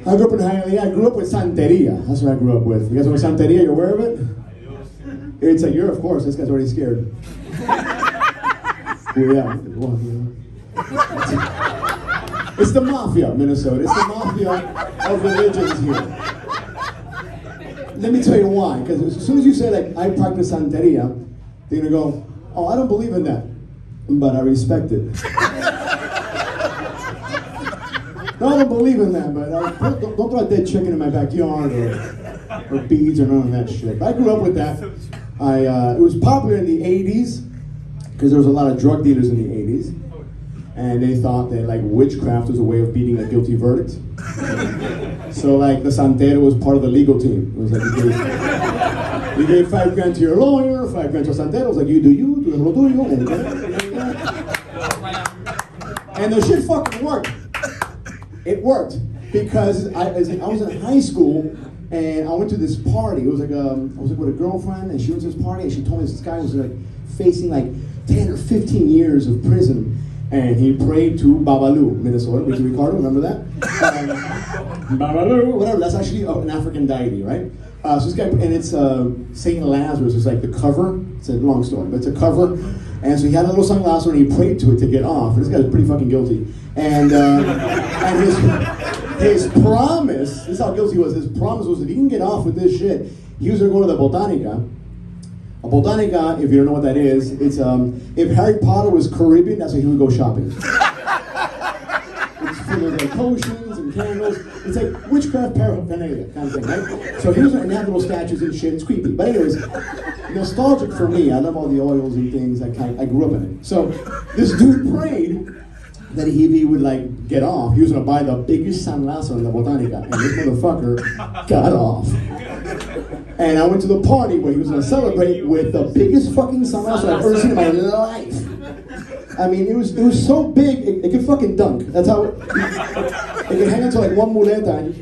I grew up in Hialeah. I grew up with Santeria. That's what I grew up with. You guys know Santeria? You're aware of it? It's like, you're, of course. This guy's already scared. Well, yeah. Well, it's the mafia, Minnesota. It's the mafia of religions here. Let me tell you why. Because as soon as you say, like, I practice Santeria, they're going to go, oh, I don't believe in that. But I respect it. No, I don't believe in that, but don't throw a dead chicken in my backyard or beads or none of that shit. But I grew up with that. It was popular in the 80s because there was a lot of drug dealers in the 80s. And they thought that like witchcraft was a way of beating a guilty verdict. So like the Santero was part of the legal team. It was like you gave $5,000 to your lawyer, $5,000 to Santero. It was like you do lo tuyo. And the shit fucking worked. It worked because I was in high school and I went to this party. It was like I was like with a girlfriend and she went to this party and she told me this guy was like facing like 10 or 15 years of prison. And he prayed to Babalu, Minnesota, Ricky Ricardo, remember that? Babalu, whatever, that's actually an African deity, right? So this guy, and it's Saint Lazarus, it's like the cover, it's a long story, but it's a cover. And so he had a little sunglasses and he prayed to it to get off. And this guy's pretty fucking guilty. And his promise, this is how guilty he was, his promise was if he can get off with this shit, he was gonna go to the Botanica. A Botanica, if you don't know what that is, it's if Harry Potter was Caribbean, that's where he would go shopping. It's full of like potions and candles. It's like witchcraft paraphernalia kind of thing, right? So he was and they have little statues and shit. It's creepy. But anyways, nostalgic for me. I love all the oils and things. I grew up in it. So this dude prayed that he would like get off. He was gonna buy the biggest San Lazo in the Botanica, and this motherfucker got off. And I went to the party where he was gonna celebrate with the biggest fucking San Lazo I've ever seen in my life. I mean, it was so big, it could fucking dunk. That's how it could hang onto like one muleta and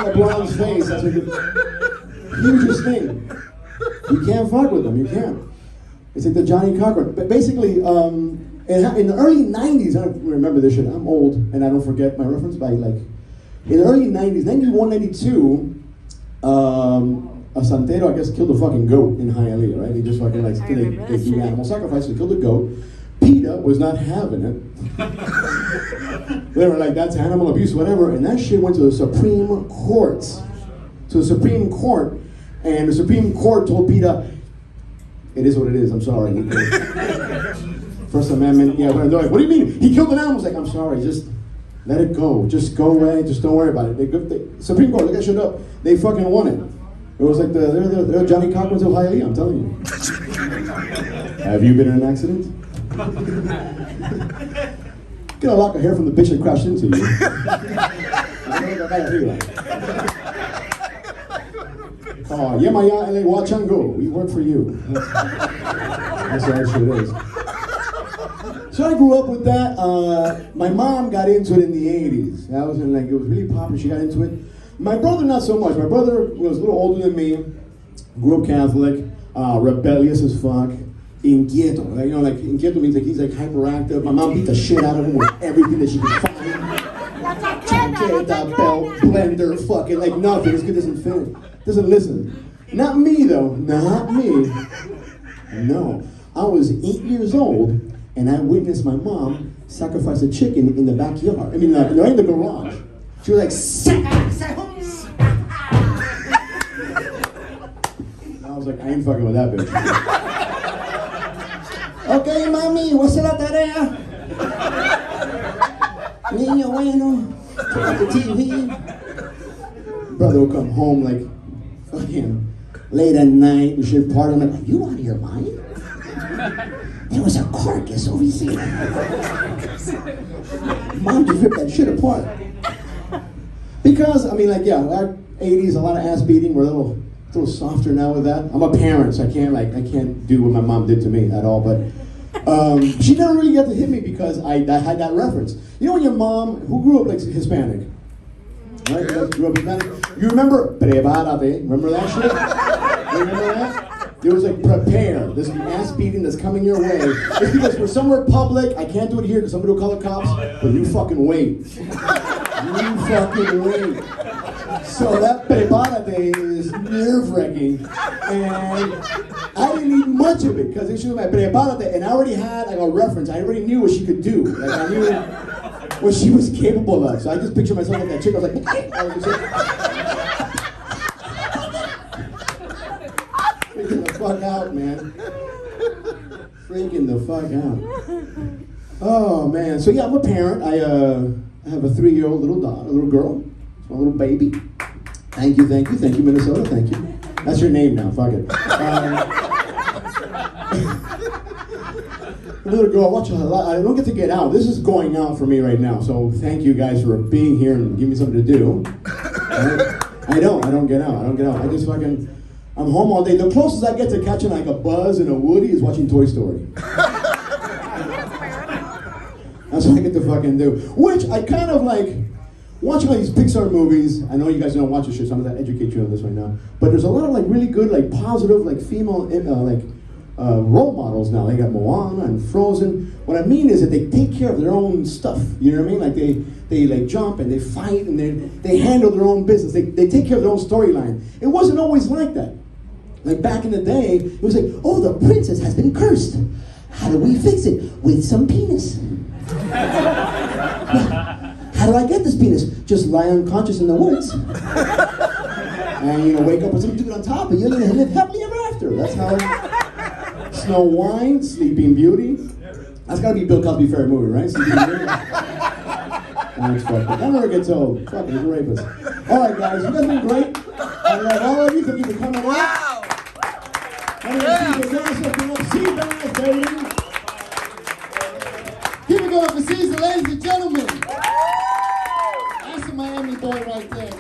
like, LeBron's face. That's like the hugest thing. You can't fuck with them, you can't. It's like the Johnny Cochran. But basically, in the early 90s, I don't remember this shit, I'm old and I don't forget my reference, but like, in the early 90s, 91, 92, a Santero, I guess, killed a fucking goat in Hialeah, right? He just fucking like, they do animal sacrifice, they killed a goat. PETA was not having it. They were like, that's animal abuse, whatever, and that shit went to the Supreme Court. To the Supreme Court, and the Supreme Court told PETA, it is what it is, I'm sorry. First Amendment, yeah, they're like, what do you mean? He killed an animal. I was like, I'm sorry, just let it go. Just go away, just don't worry about it. They Supreme Court, look that shit up. They fucking won it. It was like they're Johnny Cochran's of Hialeah, I'm telling you. Have you been in an accident? Get a lock of hair from the bitch that crashed into you. Oh, Yemaya LA Wachango, we work for you. That's how that shit is. So I grew up with that. My mom got into it in the 80s. That was it was really popular, she got into it. My brother, not so much. My brother was a little older than me, grew up Catholic, rebellious as fuck, inquieto. Like, you know, like inquieto means like he's like hyperactive. My mom beat the shit out of him with everything that she could find. Chaqueta, belt, blender, fucking like nothing. This kid doesn't listen. Not me though, not me. No, I was 8 years old and I witnessed my mom sacrifice a chicken in the backyard. I mean, right in the garage. She was like, I was like, I ain't fucking with that bitch. Okay, mami, what's la tarea? Niño bueno, turn off the TV. Brother will come home like, fucking late at night, we should party. I'm like, are you out of your mind? There was a carcass over here. Mom just ripped that shit apart. Because, I mean, like, yeah, our 80s, a lot of ass beating. We're a little softer now with that. I'm a parent, so I can't do what my mom did to me at all. But she never really got to hit me because I had that reference. You know when your mom, who grew up like Hispanic? Right? You grew up Hispanic. You remember Prepárate? Remember that shit? You remember that? There was like, prepare. There's an ass beating that's coming your way. It's because we're somewhere public. I can't do it here because somebody will call the cops. But you fucking wait. You fucking wait. So that prepárate is nerve-wracking. And I didn't eat much of it because she was like, prepárate. And I already had like a reference. I already knew what she could do. Like I knew what she was capable of. So I just pictured myself like that chick. I was like, freaking the fuck out, man. Freaking the fuck out. Oh man. So yeah, I'm a parent. I have a 3-year-old little girl. It's my little baby. Thank you, Minnesota. Thank you. That's your name now. Fuck it. Little girl, watch a lot. I don't get to get out. This is going out for me right now. So thank you guys for being here and giving me something to do. I don't get out. I just fucking, I'm home all day. The closest I get to catching like a Buzz and a Woody is watching Toy Story. That's what I get to fucking do. Which I kind of like, watching all these Pixar movies. I know you guys don't watch this shit, so I'm gonna educate you on this right now. But there's a lot of like really good, like positive, like female, role models now. They got Moana and Frozen. What I mean is that they take care of their own stuff. You know what I mean? Like they like jump and they fight and they handle their own business. They take care of their own storyline. It wasn't always like that. Like back in the day, it was like, oh, the princess has been cursed. How do we fix it? With some penis. How do I get this penis? Just lie unconscious in the woods. And wake up with some dude on top and you're gonna live happily ever after. That's how Snow White, Sleeping Beauty. That's gotta be Bill Cosby favorite movie, right? Sleeping Beauty. That's fucked up. That never gets old. Fuck, he's a rapist. Alright guys, you guys have been great. I love all of you. Thank you for coming out. Seabass, baby. Keep it going for Caesar, ladies and gentlemen. That's a Miami boy right there.